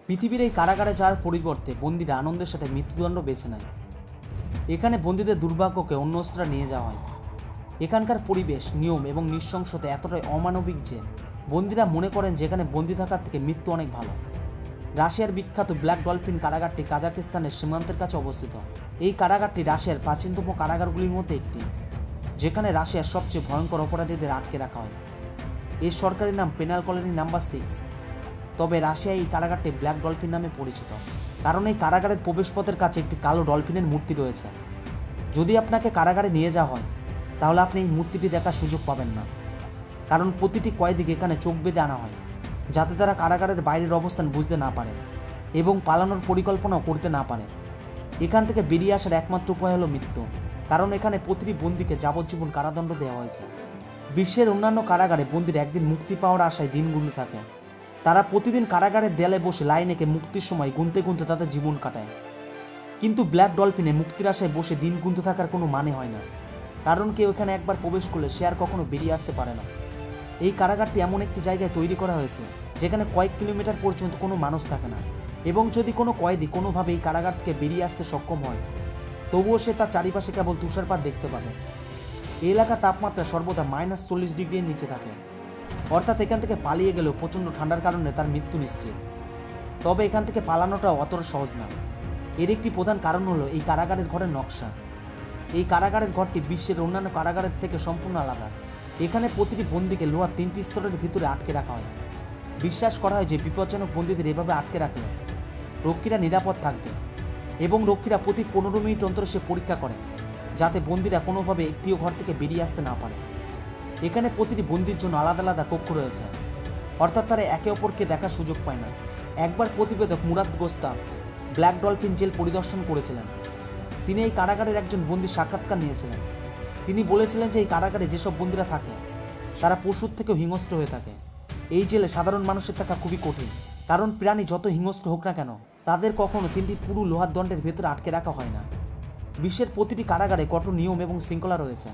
পৃথিবীর এই কারাগারে যাওয়ার পরিবর্তে বন্দীরা আনন্দের সাথে মৃত্যুদণ্ড বেছে নেয়। এখানে বন্দীদের দুর্ভাগ্যকে অন্যত্র নিয়ে যাওয়া হয়। এখানকার পরিবেশ, নিয়ম এবং নৃশংসতা এতটাই অমানবিক যে বন্দীরা মনে করেন যেখানে বন্দী থাকার থেকে মৃত্যু অনেক ভালো। রাশিয়ার বিখ্যাত ব্ল্যাক ডলফিন কারাগারটি কাজাকিস্তানের সীমান্তের কাছে অবস্থিত। এই কারাগারটি রাশিয়ার প্রাচীনতম কারাগারগুলির মধ্যে একটি, যেখানে রাশিয়ার সবচেয়ে ভয়ঙ্কর অপরাধীদের আটকে রাখা হয়। এর সরকারি নাম পেনাল কলোনি নাম্বার 6। তবে রাশিয়ায় এই কারাগারটি ব্ল্যাক ডলফিন নামে পরিচিত, কারণ এই কারাগারের প্রবেশপথের কাছে একটি কালো ডলফিনের মূর্তি রয়েছে। যদি আপনাকে কারাগারে নিয়ে যাওয়া হয় তাহলে আপনি এই মূর্তিটি দেখার সুযোগ পাবেন না, কারণ প্রতিটি কয়েদিকে এখানে চোখ বেঁধে আনা হয়, যাতে তারা কারাগারের বাইরের অবস্থান বুঝতে না পারে এবং পালানোর পরিকল্পনাও করতে না পারে। এখান থেকে বেরিয়ে আসার একমাত্র উপায় হলো মৃত্যু, কারণ এখানে প্রতিটি বন্দীকে যাবজ্জীবন কারাদণ্ড দেওয়া হয়েছে। বিশ্বের অন্যান্য কারাগারে বন্দীরা একদিন মুক্তি পাওয়ার আশায় দিন গুনতে থাকে। তারা প্রতিদিন কারাগারের দেয়ালে বসে লাইন এঁকে মুক্তির সময় গুনতে গুনতে তাদের জীবন কাটায়। কিন্তু ব্ল্যাক ডলফিনে মুক্তির আশায় বসে দিন গুনতে থাকার কোনো মানে হয় না, কারণ কেউ এখানে একবার প্রবেশ করলে সে আর কখনো বেরিয়ে আসতে পারে না। এই কারাগারটি এমন একটি জায়গায় তৈরি করা হয়েছে যেখানে কয়েক কিলোমিটার পর্যন্ত কোনো মানুষ থাকে না, এবং যদি কোনো কয়েদি কোনোভাবে এই কারাগার থেকে বেরিয়ে আসতে সক্ষম হয় তবুও সে তার চারিপাশে কেবল তুষারপাত দেখতে পাবে। এই এলাকার তাপমাত্রা সর্বদা -40 ডিগ্রির নিচে থাকে, অর্থাৎ এখান থেকে পালিয়ে গেলেও প্রচণ্ড ঠান্ডার কারণে তার মৃত্যু নিশ্চিত। তবে এখান থেকে পালানোটাও অতটা সহজ না। এর একটি প্রধান কারণ হলো এই কারাগারের ঘরের নকশা। এই কারাগারের ঘরটি বিশ্বের অন্যান্য কারাগারের থেকে সম্পূর্ণ আলাদা। এখানে প্রতিটি বন্দীকে লোহার 3টি স্তরের ভিতরে আটকে রাখা হয়। বিশ্বাস করা হয় যে বিপজ্জনক বন্দীদের এভাবে আটকে রাখলে রক্ষীরা নিরাপদ থাকবে, এবং রক্ষীরা প্রতি 15 মিনিট অন্তর সে পরীক্ষা করে যাতে বন্দীরা কোনোভাবে একটিও ঘর থেকে বেরিয়ে আসতে না পারে। এখানে প্রতিটি বন্দীর জন্য আলাদা আলাদা কক্ষ রয়েছে, অর্থাৎ তারা একে অপরকে দেখার সুযোগ পায় না। একবার প্রতিবেদক মুরাদ গোস্তাব ব্ল্যাক ডলফিন জেল পরিদর্শন করেছিলেন। তিনি এই কারাগারের একজন বন্দীর সাক্ষাৎকার নিয়েছিলেন। তিনি বলেছিলেন যে এই কারাগারে যেসব বন্দীরা থাকে তারা পশুর থেকেও হিংস্র হয়ে থাকে। এই জেলে সাধারণ মানুষের থাকা খুবই কঠিন, কারণ প্রাণী যত হিংস্র হোক না কেন তাদের কখনো 3টি পুরু লোহার দণ্ডের ভেতরে আটকে রাখা হয় না। বিশ্বের প্রতিটি কারাগারে কঠোর নিয়ম এবং শৃঙ্খলা রয়েছে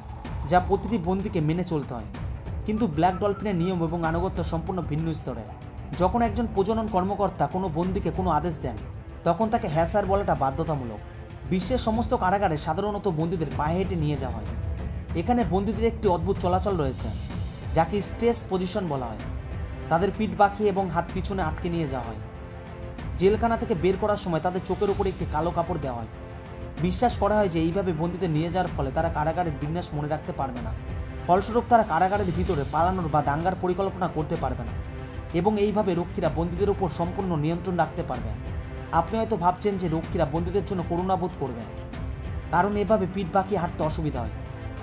যা প্রতিটি বন্দীকে মেনে চলতে হয়, কিন্তু ব্ল্যাক ডলফিনের নিয়ম এবং আনুগত্য সম্পূর্ণ ভিন্ন স্তরে। যখন একজন প্রজনন কর্মকর্তা কোনো বন্দীকে কোনো আদেশ দেন তখন তাকে হ্যাঁ স্যার বলাটা বাধ্যতামূলক। বিশ্বের সমস্ত কারাগারে সাধারণত বন্দীদের পায়ে হেঁটে নিয়ে যাওয়া হয়। এখানে বন্দীদের একটি অদ্ভুত চলাচল রয়েছে যাকে স্ট্রেস পজিশন বলা হয়। তাদের পিঠ বাঁকিয়ে এবং হাত পিছনে আটকে নিয়ে যাওয়া হয়। জেলখানা থেকে বের করার সময় তাদের চোখের উপরে একটি কালো কাপড় দেওয়া হয়। বিশ্বাস করা হয় যে এইভাবে বন্দীদের নিয়ে যাওয়ার ফলে তারা কারাগারের বিন্যাস মনে রাখতে পারবে না, ফলস্বরূপ তারা কারাগারের ভিতরে পালানোর বা দাঙ্গার পরিকল্পনা করতে পারবে না, এবং এইভাবে রক্ষীরা বন্দীদের উপর সম্পূর্ণ নিয়ন্ত্রণ রাখতে পারবে। আপনি হয়তো ভাবছেন যে রক্ষীরা বন্দীদের জন্য করুণাবোধ করবেন, কারণ এভাবে পিঠ বাঁকিয়ে হাঁটতে অসুবিধা হয়।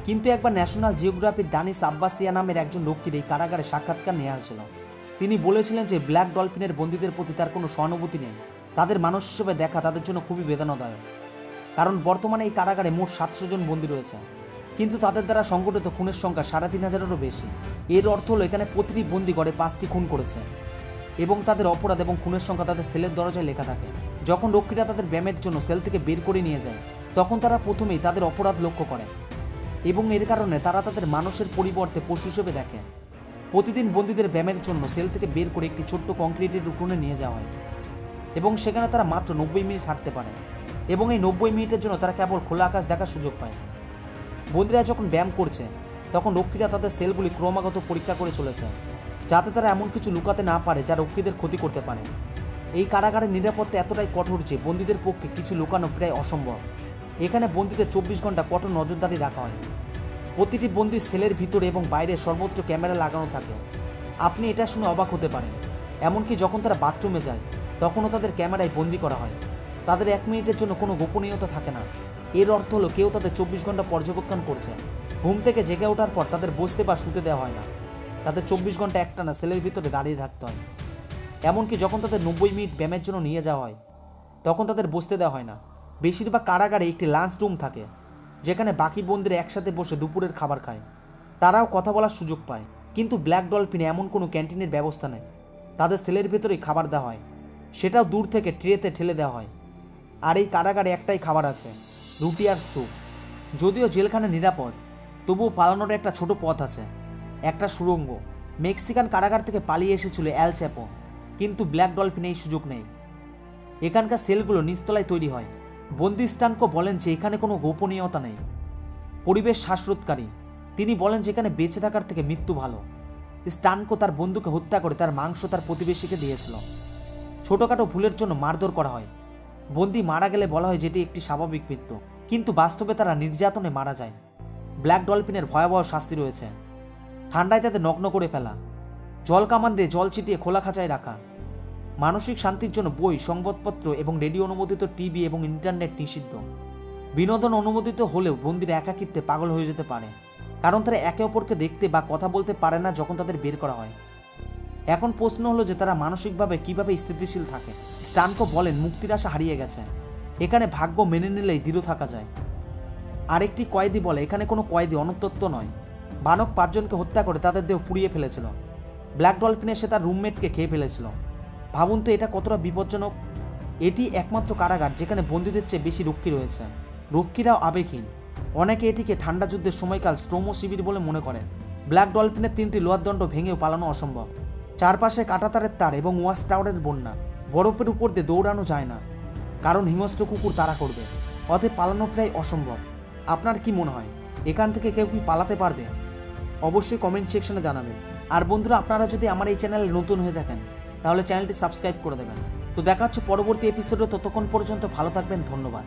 কিন্তু একবার ন্যাশনাল জিওগ্রাফির দানিশ আব্বাসিয়া নামের একজন রক্ষীর এই কারাগারে সাক্ষাৎকার নেওয়া হয়েছিল। তিনি বলেছিলেন যে ব্ল্যাক ডলফিনের বন্দীদের প্রতি তার কোনো সহানুভূতি নেই। তাদের মানুষ হিসেবে দেখা তাদের জন্য খুবই বেদনাদায়ক, কারণ বর্তমানে এই কারাগারে মোট 700 জন বন্দী রয়েছে, কিন্তু তাদের দ্বারা সংগঠিত খুনের সংখ্যা 3500-এরও বেশি। এর অর্থ হলো এখানে প্রতিটি বন্দী গড়ে 5টি খুন করেছে, এবং তাদের অপরাধ এবং খুনের সংখ্যা তাদের সেলের দরজায় লেখা থাকে। যখন রক্ষীরা তাদের ব্যায়ামের জন্য সেল থেকে বের করে নিয়ে যায় তখন তারা প্রথমেই তাদের অপরাধ লক্ষ্য করে, এবং এর কারণে তারা তাদের মানুষের পরিবর্তে পশু হিসেবে দেখে। প্রতিদিন বন্দীদের ব্যায়ামের জন্য সেল থেকে বের করে একটি ছোট্ট কংক্রিটের উঠোনে নিয়ে যাওয়া হয়, এবং সেখানে তারা মাত্র 90 মিনিট হাঁটতে পারে, এবং এই 90 মিনিটের জন্য তারা কেবল খোলা আকাশ দেখার সুযোগ পায়। বন্দীরা যখন ব্যায়াম করছে তখন রক্ষীরা তাদের সেলগুলি ক্রমাগত পরীক্ষা করে চলেছে, যাতে তারা এমন কিছু লুকাতে না পারে যা রক্ষীদের ক্ষতি করতে পারে। এই কারাগারের নিরাপত্তা এতটাই কঠোর যে বন্দীদের পক্ষে কিছু লুকানো প্রায় অসম্ভব। এখানে বন্দীদের 24 ঘন্টা কঠোর নজরদারি রাখা হয়। প্রতিটি বন্দির সেলের ভিতরে এবং বাইরে সর্বত্র ক্যামেরা লাগানো থাকে। আপনি এটা শুনে অবাক হতে পারেন, এমনকি যখন তারা বাথরুমে যায় তখনও তাদের ক্যামেরায় বন্দি করা হয়। তাদের 1 মিনিটের জন্য কোনো গোপনীয়তা থাকে না। এর অর্থ হলো কেউ তাদের 24 ঘন্টা পর্যবেক্ষণ করছে। ঘুম থেকে জেগে ওঠার পর তাদের বসতে বা শুতে দেওয়া হয় না। তাদের 24 ঘন্টা একটানা সেলের ভিতরে দাঁড়িয়ে থাকতে হয়। এমনকি যখন তাদের 90 মিনিট ব্যায়ামের জন্য নিয়ে যাওয়া হয় তখন তাদের বসতে দেওয়া হয় না। বেশিরভাগ কারাগারে একটি লাঞ্চ রুম থাকে, যেখানে বাকি বন্দীরা একসাথে বসে দুপুরের খাবার খায়। তারাও কথা বলার সুযোগ পায়। কিন্তু ব্ল্যাক ডলফিনে এমন কোনো ক্যান্টিনের ব্যবস্থা নেই। তাদের সেলের ভেতরেই খাবার দেওয়া হয়, সেটাও দূর থেকে ট্রেতে ঠেলে দেওয়া হয়। আর এই কারাগারে একটাই খাবার আছে, রুটি আর স্যুপ। যদিও জেলখানা নিরাপদ, তবুও পালানোর একটা ছোট পথ আছে, একটা সুড়ঙ্গ। মেক্সিকান কারাগার থেকে পালিয়ে এসেছিল অ্যাল চ্যাপো, কিন্তু ব্ল্যাক ডলফিনে এই সুযোগ নেই। এখানকার সেলগুলো নিচতলায় তৈরি হয়। বন্দি স্টানকো বলেন যে এখানে কোনো গোপনীয়তা নেই, পরিবেশ শ্বাসরোধকারী। তিনি বলেন যে এখানে বেঁচে থাকার থেকে মৃত্যু ভালো। স্টানকো তার বন্ধুকে হত্যা করে তার মাংস তার প্রতিবেশীকে দিয়েছিল। ছোটোখাটো ভুলের জন্য মারধর করা হয়। বন্দি মারা গেলে বলা হয় যেটি একটি স্বাভাবিক মৃত্যু, কিন্তু বাস্তবে তারা নির্যাতনে মারা যায়। ব্ল্যাক ডলফিনের ভয়াবহ শাস্তি রয়েছে। ঠান্ডায় তাদের নগ্ন করে ফেলা, জল কামান দিয়ে জল ছিটিয়ে খোলা খাঁচায় রাখা। মানসিক শান্তির জন্য বই, সংবাদপত্র এবং রেডিও অনুমোদিত টিভি এবং ইন্টারনেট নিষিদ্ধ। বিনোদন অনুমোদিত হলেও বন্দিরা একাকিত্বে পাগল হয়ে যেতে পারে, কারণ তারা একে অপরকে দেখতে বা কথা বলতে পারে না যখন তাদের বের করা হয়। এখন প্রশ্ন হলো যে তারা মানসিকভাবে কিভাবে স্থিতিশীল থাকে। স্টানকো বলেন মুক্তির আশা হারিয়ে গেছে, এখানে ভাগ্য মেনে নিলেই দৃঢ় থাকা যায়। আরেকটি কয়েদি বলে এখানে কোনো কয়েদি অনুতপ্ত নয়। বানক 5 জনকে হত্যা করে তাদের দেহ পুড়িয়ে ফেলেছিল। ব্ল্যাক ডলফিন এসে তার রুমমেটকে খেয়ে ফেলেছিল। ভাবুন তো এটা কতটা বিপজ্জনক। এটি একমাত্র কারাগার যেখানে বন্দীদের চেয়ে বেশি রক্ষী রয়েছে। রক্ষীরাও আবেগহীন। অনেকে এটিকে ঠান্ডা যুদ্ধের সময়কাল শ্রম শিবির বলে মনে করেন। ব্ল্যাক ডলফিনের 3টি লোহার দণ্ড ভেঙেও পালানো অসম্ভব। চারপাশে কাঁটাতারের তার এবং ওয়াচ টাওয়ারের বন্যা। বরফের উপর দিয়ে দৌড়ানো যায় না, কারণ হিংস্র কুকুর তাড়া করবে। অতএব পালানো প্রায় অসম্ভব। আপনার কি মনে হয়, এখান থেকে কেউ কি পালাতে পারবে? অবশ্যই কমেন্ট সেকশনে জানাবেন। আর বন্ধুরা, আপনারা যদি আমার এই চ্যানেলে নতুন হয়ে থাকেন তাহলে চ্যানেলটি সাবস্ক্রাইব করে দেবেন। তো দেখা হচ্ছে পরবর্তী এপিসোডে। ততক্ষণ পর্যন্ত ভালো থাকবেন। ধন্যবাদ।